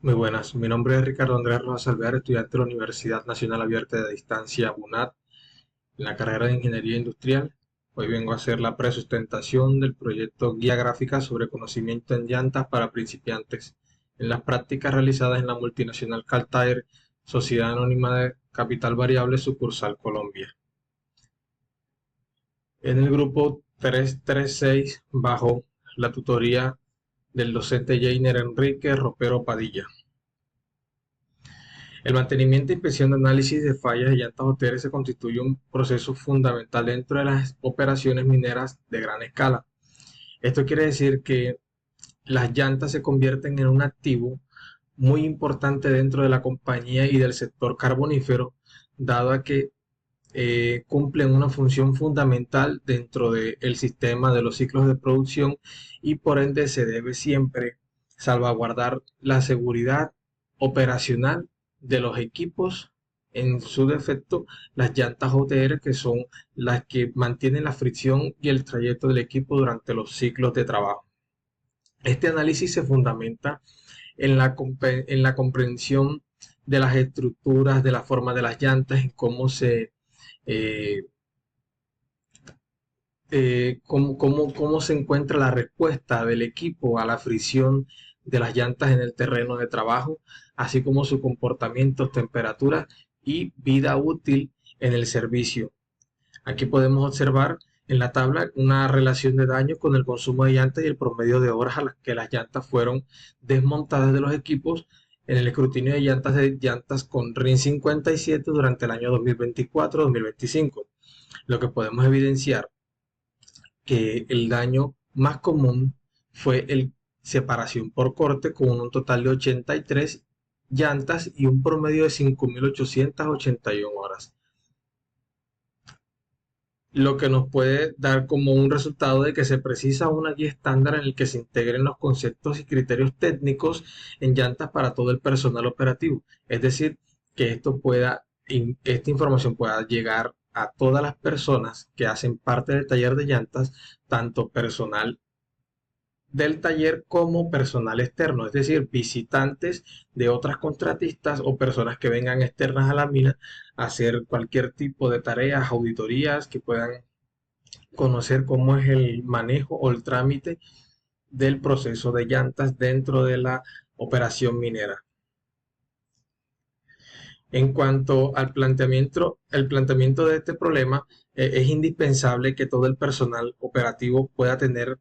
Muy buenas, mi nombre es Ricardo Andrés Rojas Alvear, estudiante de la Universidad Nacional Abierta de Distancia UNAD en la carrera de Ingeniería Industrial. Hoy vengo a hacer la presustentación del proyecto Guía Gráfica sobre conocimiento en llantas para principiantes en las prácticas realizadas en la multinacional Caltire, Sociedad Anónima de Capital Variable, sucursal Colombia. En el grupo 336, bajo la tutoría del docente Jainer Enrique Ropero Padilla. El mantenimiento, inspección, de análisis de fallas de llantas OTR se constituye un proceso fundamental dentro de las operaciones mineras de gran escala. Esto quiere decir que las llantas se convierten en un activo muy importante dentro de la compañía y del sector carbonífero, dado a que cumplen una función fundamental dentro del sistema de los ciclos de producción y por ende se debe siempre salvaguardar la seguridad operacional de los equipos, en su defecto las llantas OTR, que son las que mantienen la fricción y el trayecto del equipo durante los ciclos de trabajo. Este análisis se fundamenta en la comprensión de las estructuras, de la forma de las llantas, en cómo eh, cómo se encuentra la respuesta del equipo a la fricción de las llantas en el terreno de trabajo, así como su comportamiento, temperatura y vida útil en el servicio. Aquí podemos observar en la tabla una relación de daño con el consumo de llantas y el promedio de horas a las que las llantas fueron desmontadas de los equipos en el escrutinio de llantas con RIN 57 durante el año 2024-2025. Lo que podemos evidenciar que el daño más común fue el separación por corte, con un total de 83 llantas y un promedio de 5.881 horas, lo que nos puede dar como un resultado de que se precisa una guía estándar en el que se integren los conceptos y criterios técnicos en llantas para todo el personal operativo. Es decir, que esta información pueda llegar a todas las personas que hacen parte del taller de llantas, tanto personal del taller como personal externo, es decir, visitantes de otras contratistas o personas que vengan externas a la mina a hacer cualquier tipo de tareas, auditorías, que puedan conocer cómo es el manejo o el trámite del proceso de llantas dentro de la operación minera. En cuanto al el planteamiento de este problema, es indispensable que todo el personal operativo pueda tener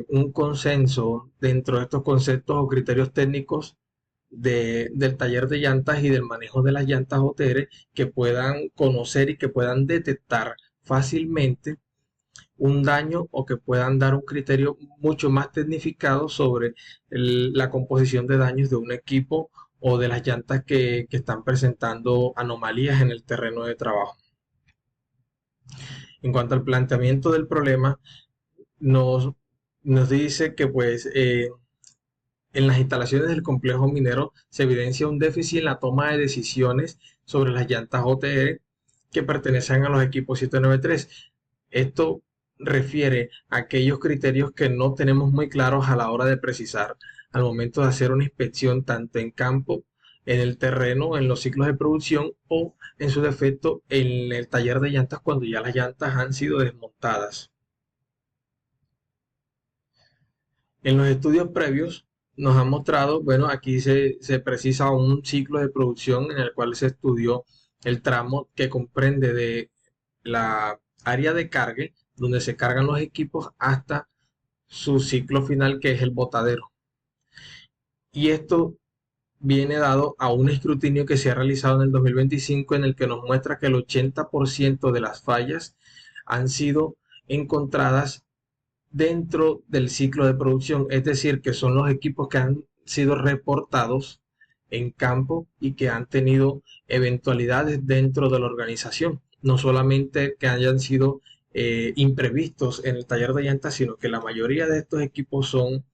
un consenso dentro de estos conceptos o criterios técnicos del taller de llantas y del manejo de las llantas OTR, que puedan conocer y que puedan detectar fácilmente un daño o que puedan dar un criterio mucho más tecnificado sobre la composición de daños de un equipo o de las llantas que están presentando anomalías en el terreno de trabajo. En cuanto al planteamiento del problema, nos, nos dice que en las instalaciones del complejo minero se evidencia un déficit en la toma de decisiones sobre las llantas OTR que pertenecen a los equipos 793. Esto refiere a aquellos criterios que no tenemos muy claros a la hora de precisar al momento de hacer una inspección tanto en campo, en el terreno, en los ciclos de producción o en su defecto en el taller de llantas cuando ya las llantas han sido desmontadas. En los estudios previos nos han mostrado, bueno, aquí se precisa un ciclo de producción en el cual se estudió el tramo que comprende de la área de cargue, donde se cargan los equipos, hasta su ciclo final, que es el botadero. Y esto viene dado a un escrutinio que se ha realizado en el 2025, en el que nos muestra que el 80% de las fallas han sido encontradas dentro del ciclo de producción, es decir, que son los equipos que han sido reportados en campo y que han tenido eventualidades dentro de la organización, no solamente que hayan sido imprevistos en el taller de llantas, sino que la mayoría de estos equipos son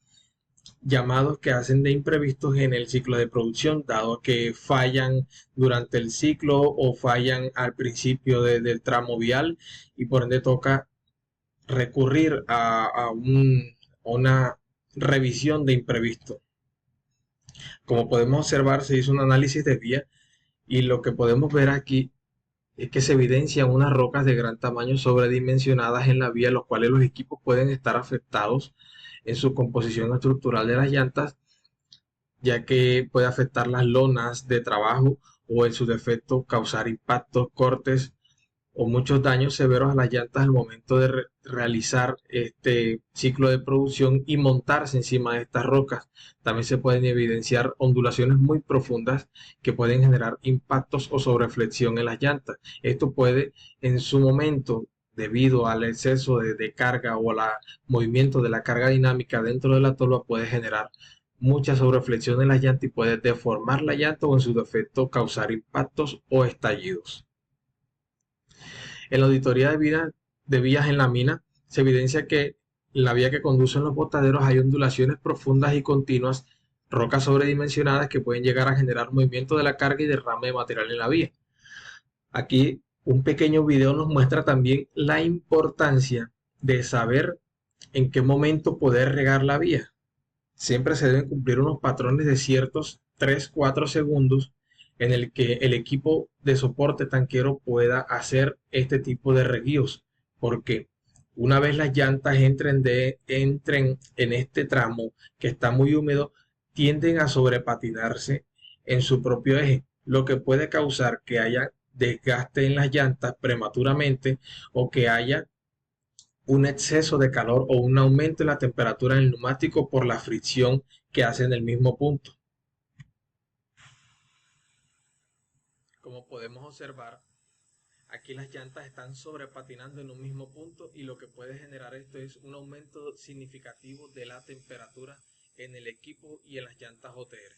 llamados que hacen de imprevistos en el ciclo de producción, dado que fallan durante el ciclo o fallan al principio del tramo vial, y por ende toca recurrir a una revisión de imprevisto. Como podemos observar, se hizo un análisis de vía y lo que podemos ver aquí es que se evidencian unas rocas de gran tamaño sobredimensionadas en la vía, los cuales los equipos pueden estar afectados en su composición estructural de las llantas, ya que puede afectar las lonas de trabajo o en su defecto causar impactos, cortes o muchos daños severos a las llantas al momento de realizar este ciclo de producción y montarse encima de estas rocas. También se pueden evidenciar ondulaciones muy profundas que pueden generar impactos o sobreflexión en las llantas. Esto puede en su momento, debido al exceso de carga o al movimiento de la carga dinámica dentro de la tolva, puede generar mucha sobreflexión en las llantas y puede deformar la llanta o en su defecto causar impactos o estallidos. En la auditoría de vías en la mina se evidencia que en la vía que conduce en los botaderos hay ondulaciones profundas y continuas, rocas sobredimensionadas que pueden llegar a generar movimiento de la carga y derrame de material en la vía. Aquí un pequeño video nos muestra también la importancia de saber en qué momento poder regar la vía. Siempre se deben cumplir unos patrones de ciertos 3-4 segundos en el que el equipo de soporte tanquero pueda hacer este tipo de reguíos, porque una vez las llantas entren en este tramo que está muy húmedo, tienden a sobrepatinarse en su propio eje, lo que puede causar que haya desgaste en las llantas prematuramente o que haya un exceso de calor o un aumento en la temperatura del neumático por la fricción que hace en el mismo punto. Como podemos observar, aquí las llantas están sobrepatinando en un mismo punto y lo que puede generar esto es un aumento significativo de la temperatura en el equipo y en las llantas OTR.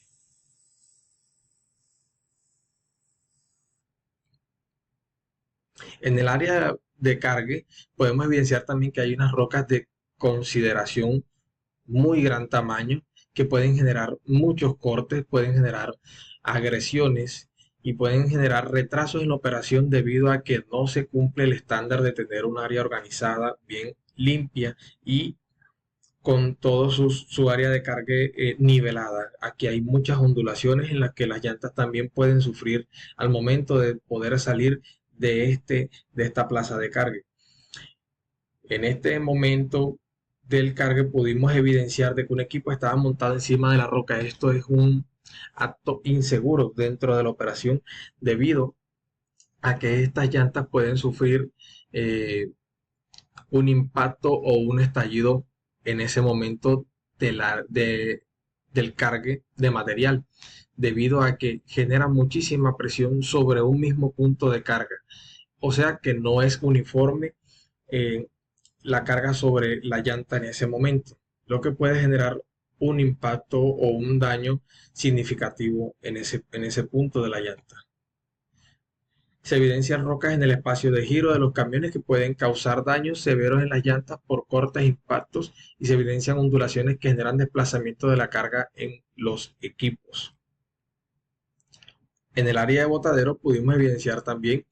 En el área de cargue podemos evidenciar también que hay unas rocas de consideración muy gran tamaño que pueden generar muchos cortes, pueden generar agresiones y pueden generar retrasos en la operación debido a que no se cumple el estándar de tener un área organizada, bien limpia y con todo su área de cargue nivelada. Aquí hay muchas ondulaciones en las que las llantas también pueden sufrir al momento de poder salir de esta plaza de cargue. En este momento del cargue pudimos evidenciar de que un equipo estaba montado encima de la roca. Esto es un acto inseguro dentro de la operación debido a que estas llantas pueden sufrir eh, un impacto o un estallido en ese momento del cargue de material, debido a que genera muchísima presión sobre un mismo punto de carga. O sea que no es uniforme eh, la carga sobre la llanta en ese momento, lo que puede generar un impacto o un daño significativo en ese punto de la llanta. Se evidencian rocas en el espacio de giro de los camiones que pueden causar daños severos en las llantas por cortes e impactos y se evidencian ondulaciones que generan desplazamiento de la carga en los equipos. En el área de botadero pudimos evidenciar también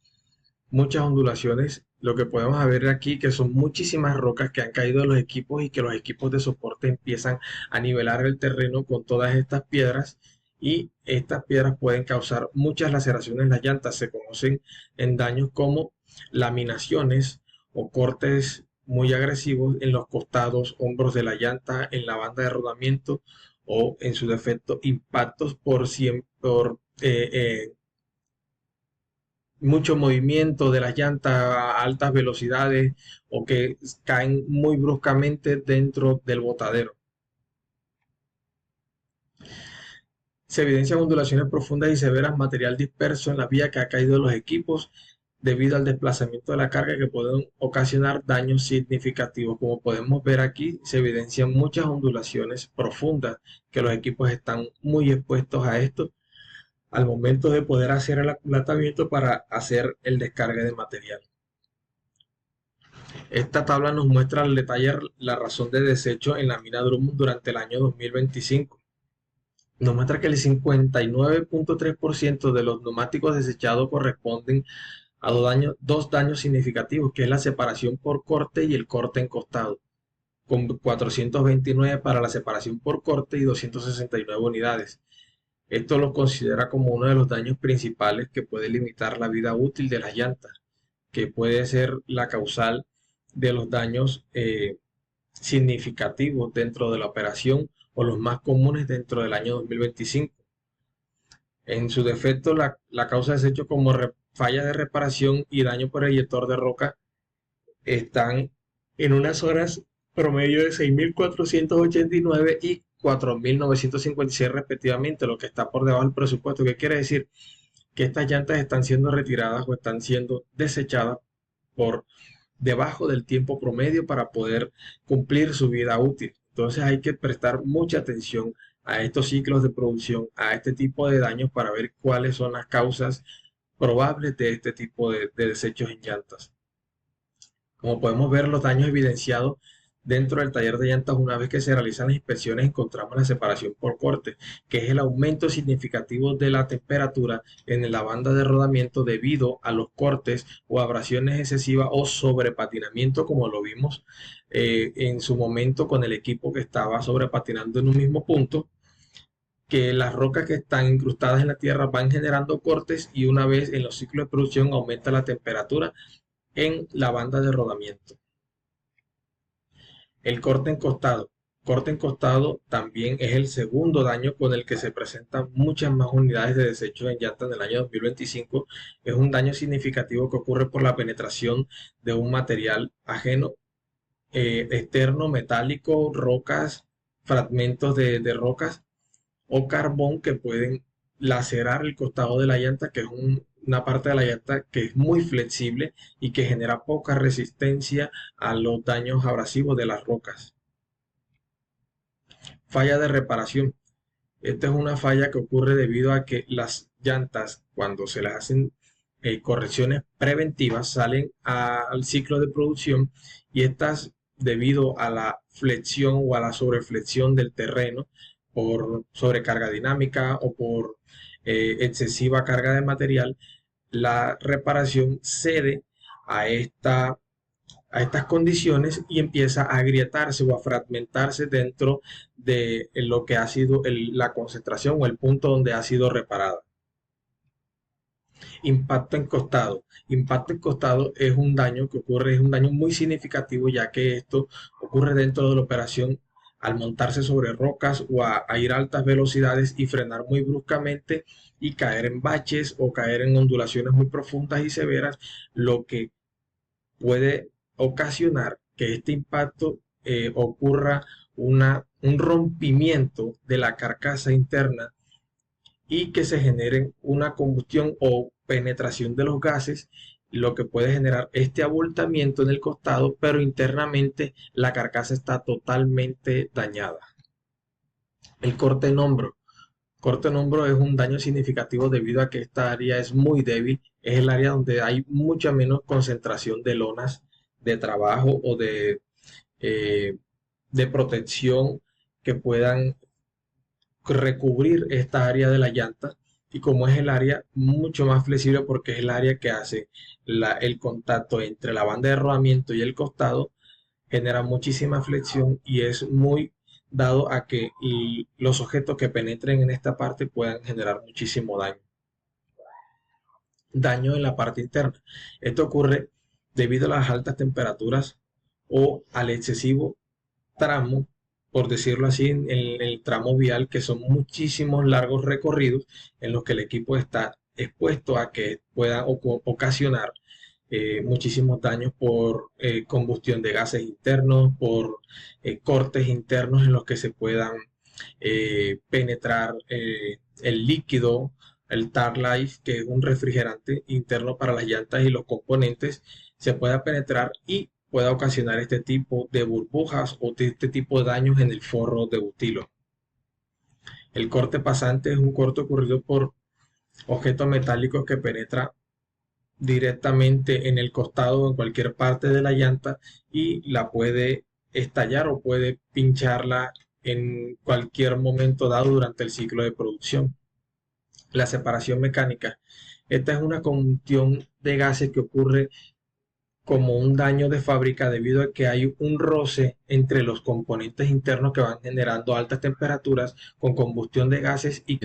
muchas ondulaciones. Lo que podemos ver aquí que son muchísimas rocas que han caído de los equipos y que los equipos de soporte empiezan a nivelar el terreno con todas estas piedras y estas piedras pueden causar muchas laceraciones en las llantas. Se conocen en daños como laminaciones o cortes muy agresivos en los costados, hombros de la llanta, en la banda de rodamiento o en su defecto impactos por mucho movimiento de las llantas a altas velocidades o que caen muy bruscamente dentro del botadero. Se evidencian ondulaciones profundas y severas, material disperso en la vía que ha caído de los equipos debido al desplazamiento de la carga que pueden ocasionar daños significativos. Como podemos ver aquí, se evidencian muchas ondulaciones profundas que los equipos están muy expuestos a esto al momento de poder hacer el aculatamiento para hacer el descargue de material. Esta tabla nos muestra al detalle la razón de desecho en la mina Drummond durante el año 2025. Nos muestra que el 59.3% de los neumáticos desechados corresponden a dos daños significativos, que es la separación por corte y el corte encostado, con 429 para la separación por corte y 269 unidades. Esto lo considera como uno de los daños principales que puede limitar la vida útil de las llantas, que puede ser la causal de los daños significativos dentro de la operación o los más comunes dentro del año 2025. En su defecto, la causa de desecho como falla de reparación y daño por eyector de roca están en unas horas promedio de 6.489 y 4.956 respectivamente, lo que está por debajo del presupuesto. ¿Qué quiere decir? Que estas llantas están siendo retiradas o están siendo desechadas por debajo del tiempo promedio para poder cumplir su vida útil. Entonces hay que prestar mucha atención a estos ciclos de producción, a este tipo de daños para ver cuáles son las causas probables de este tipo de desechos en llantas. Como podemos ver, los daños evidenciados dentro del taller de llantas, una vez que se realizan las inspecciones, encontramos la separación por corte, que es el aumento significativo de la temperatura en la banda de rodamiento debido a los cortes o abrasiones excesivas o sobrepatinamiento, como lo vimos en su momento con el equipo que estaba sobrepatinando en un mismo punto, que las rocas que están incrustadas en la tierra van generando cortes y una vez en los ciclos de producción aumenta la temperatura en la banda de rodamiento. El corte encostado. Corte encostado también es el segundo daño con el que se presentan muchas más unidades de desechos en llantas en el año 2025. Es un daño significativo que ocurre por la penetración de un material ajeno, externo, metálico, rocas, fragmentos de rocas o carbón que pueden lacerar el costado de la llanta, que es una parte de la llanta que es muy flexible y que genera poca resistencia a los daños abrasivos de las rocas. Falla de reparación. Esta es una falla que ocurre debido a que las llantas, cuando se les hacen correcciones preventivas, salen al ciclo de producción y estas, debido a la flexión o a la sobreflexión del terreno, por sobrecarga dinámica o por excesiva carga de material, la reparación cede a estas condiciones y empieza a agrietarse o a fragmentarse dentro de lo que ha sido la concentración o el punto donde ha sido reparada. Impacto encostado. Impacto encostado es un daño que ocurre, es un daño muy significativo, ya que esto ocurre dentro de la operación al montarse sobre rocas o a ir a altas velocidades y frenar muy bruscamente y caer en baches o caer en ondulaciones muy profundas y severas, lo que puede ocasionar que este impacto ocurra un rompimiento de la carcasa interna y que se genere una combustión o penetración de los gases, lo que puede generar este abultamiento en el costado, pero internamente la carcasa está totalmente dañada. El corte en hombro. Corte en hombro es un daño significativo debido a que esta área es muy débil, es el área donde hay mucha menos concentración de lonas de trabajo o de protección que puedan recubrir esta área de la llanta, y como es el área mucho más flexible porque es el área que hace el contacto entre la banda de rodamiento y el costado, genera muchísima flexión y es muy dado a que los objetos que penetren en esta parte puedan generar muchísimo daño. Daño en la parte interna. Esto ocurre debido a las altas temperaturas o al excesivo tramo, por decirlo así, en el tramo vial, que son muchísimos largos recorridos en los que el equipo está expuesto a que pueda ocasionar muchísimos daños por combustión de gases internos, por cortes internos en los que se puedan penetrar el líquido, el tar life, que es un refrigerante interno para las llantas y los componentes, se pueda penetrar y pueda ocasionar este tipo de burbujas o este tipo de daños en el forro de butilo. El corte pasante es un corte ocurrido por objetos metálicos que penetra directamente en el costado o en cualquier parte de la llanta y la puede estallar o puede pincharla en cualquier momento dado durante el ciclo de producción. La separación mecánica. Esta es una combustión de gases que ocurre como un daño de fábrica debido a que hay un roce entre los componentes internos que van generando altas temperaturas con combustión de gases y